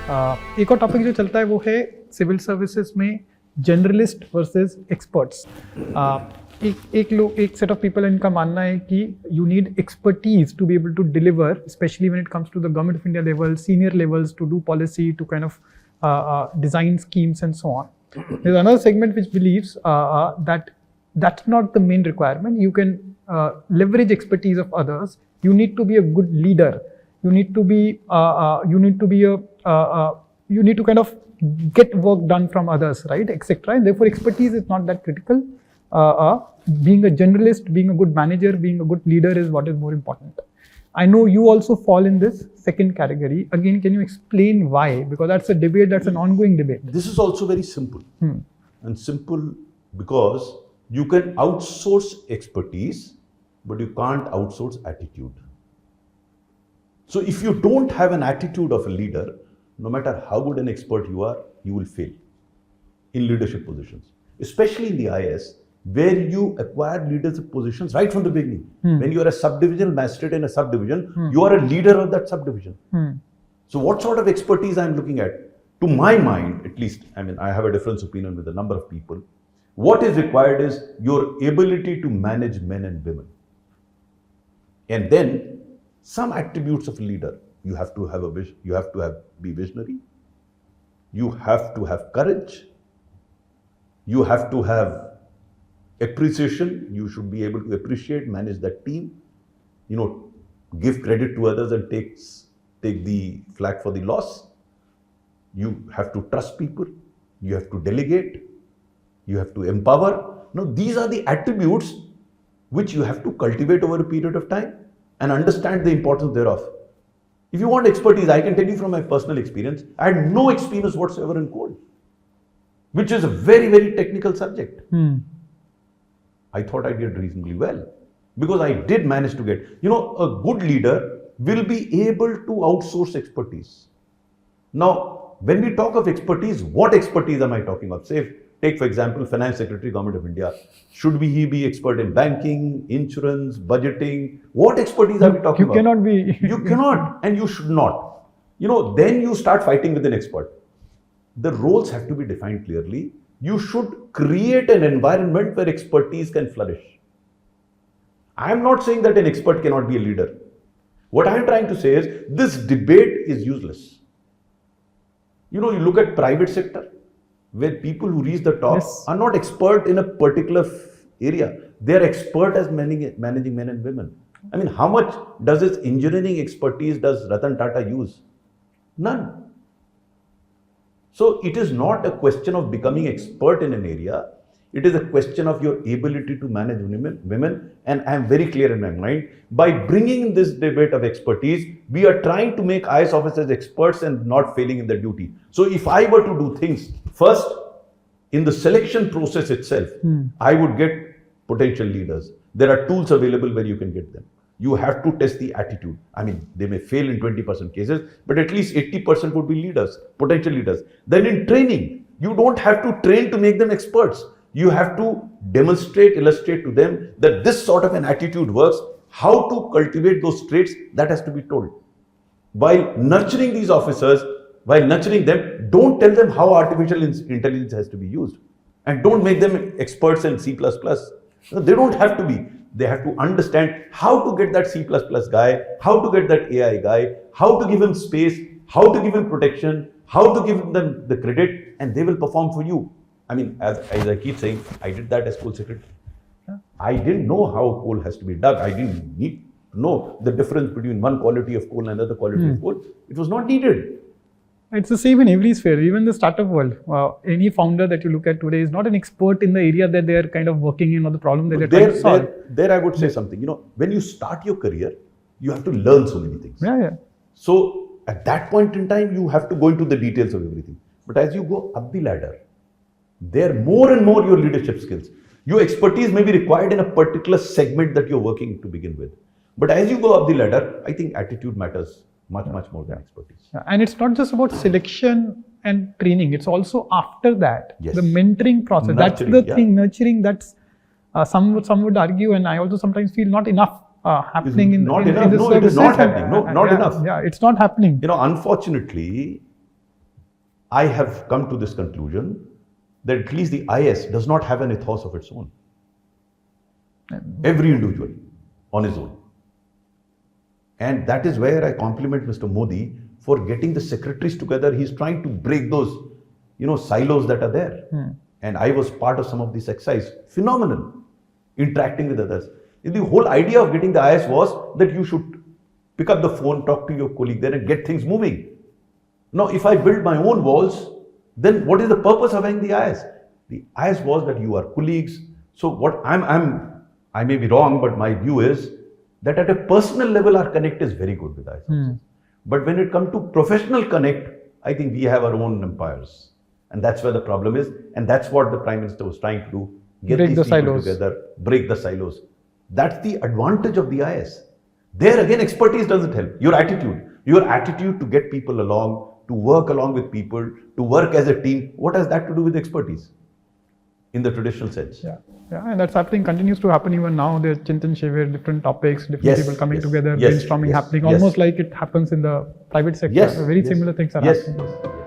एक और टॉपिक जो चलता है वो है सिविल सर्विसेज में जनरलिस्ट वर्सेस एक्सपर्ट्स. एक सेट ऑफ पीपल इनका मानना है कि you need expertise to be able to deliver, specially when it comes to the government of India level, senior levels, to do policy, to kind of design schemes and so on. There's another segment which believes that that's not the main requirement. You can leverage expertise of others. You need to be a good leader. You need to kind of get work done from others, right, etc. And therefore expertise is not that critical. Being a generalist, being a good manager, being a good leader is what is more important. I know you also fall in this second category. Again, can you explain why? Because that's a debate, that's an ongoing debate. This is also very simple. And simple because you can outsource expertise, but you can't outsource attitude. So if you don't have an attitude of a leader, no matter how good an expert you are, you will fail in leadership positions, especially in the IAS, where you acquire leadership positions right from the beginning. When you are a subdivisional magistrate in a subdivision, you are a leader of that subdivision. So what sort of expertise I am looking at? To my mind, at least, I mean, I have a different opinion with a number of people. What is required is your ability to manage men and women. And then some attributes of a leader. You have to have a vision, you have to be visionary. You have to have courage. You have to have appreciation. You should be able to appreciate, manage that team, give credit to others and take the flak for the loss. You have to trust people. You have to delegate. You have to empower. Now, these are the attributes which you have to cultivate over a period of time and understand the importance thereof. If you want expertise, I can tell you from my personal experience, I had no experience whatsoever in coal, which is a very, very technical subject. I thought I did reasonably well because I did manage to get, a good leader will be able to outsource expertise. Now, when we talk of expertise, what expertise am I talking of? Say, take for example, Finance Secretary, Government of India. Should he be expert in banking, insurance, budgeting? What expertise are we talking about? You cannot be. You cannot and you should not. Then you start fighting with an expert. The roles have to be defined clearly. You should create an environment where expertise can flourish. I am not saying that an expert cannot be a leader. What I am trying to say is this debate is useless. You look at private sector, where people who reach the top are not expert in a particular area. They are expert as managing men and women. I mean, how much does this engineering expertise does Ratan Tata use? None. So it is not a question of becoming expert in an area. It is a question of your ability to manage women. And I am very clear in my mind, by bringing this debate of expertise, we are trying to make IAS officers experts and not failing in their duty. So if I were to do things, first, in the selection process itself, I would get potential leaders. There are tools available where you can get them. You have to test the attitude. I mean, they may fail in 20% cases, but at least 80% would be leaders, potential leaders. Then in training, you don't have to train to make them experts. You have to demonstrate, illustrate to them that this sort of an attitude works. How to cultivate those traits, that has to be told. While nurturing these officers, while nurturing them, don't tell them how artificial intelligence has to be used. And don't make them experts in C++. No, they don't have to be. They have to understand how to get that C++ guy, how to get that AI guy, how to give him space, how to give him protection, how to give them the credit, and they will perform for you. I mean, as I keep saying, I did that as coal secretary. I didn't know how coal has to be dug. I didn't need to know the difference between one quality of coal and another quality of coal. It was not needed. It's the same in every sphere, even the startup world. Any founder that you look at today is not an expert in the area that they are kind of working in or the problem that they're trying to solve. There I would say something. When you start your career, you have to learn so many things. Yeah. So at that point in time, you have to go into the details of everything. But as you go up the ladder, there more and more your leadership skills. Your expertise may be required in a particular segment that you're working to begin with. But as you go up the ladder, I think attitude matters much more than expertise. And it's not just about selection and training. It's also after that, the mentoring process. Nurturing, that's the thing, nurturing. That's some would argue, and I also sometimes feel not enough happening in the services. No, it is not happening. Not enough. Yeah, it's not happening. Unfortunately, I have come to this conclusion that at least the IAS does not have an ethos of its own. Every individual on his own. And that is where I compliment Mr. Modi for getting the secretaries together. He's trying to break those, silos that are there. And I was part of some of these exercise. Phenomenal. Interacting with others. The whole idea of getting the IAS was that you should pick up the phone, talk to your colleague there and get things moving. Now, if I build my own walls, then what is the purpose of having the IAS? The IAS was that you are colleagues. So what I may be wrong, but my view is that at a personal level, our connect is very good with IAS. But when it comes to professional connect, I think we have our own empires. And that's where the problem is. And that's what the Prime Minister was trying to do. Get Break these the people silos. together, break the silos. That's the advantage of the IAS. There again, expertise doesn't help. Your attitude to get people along, to work along with people, to work as a team, what has that to do with expertise in the traditional sense? Yeah, and that's happening, continues to happen even now. There's Chintan Shivir, different topics, different people coming together, brainstorming happening, almost like it happens in the private sector. Very similar things are happening.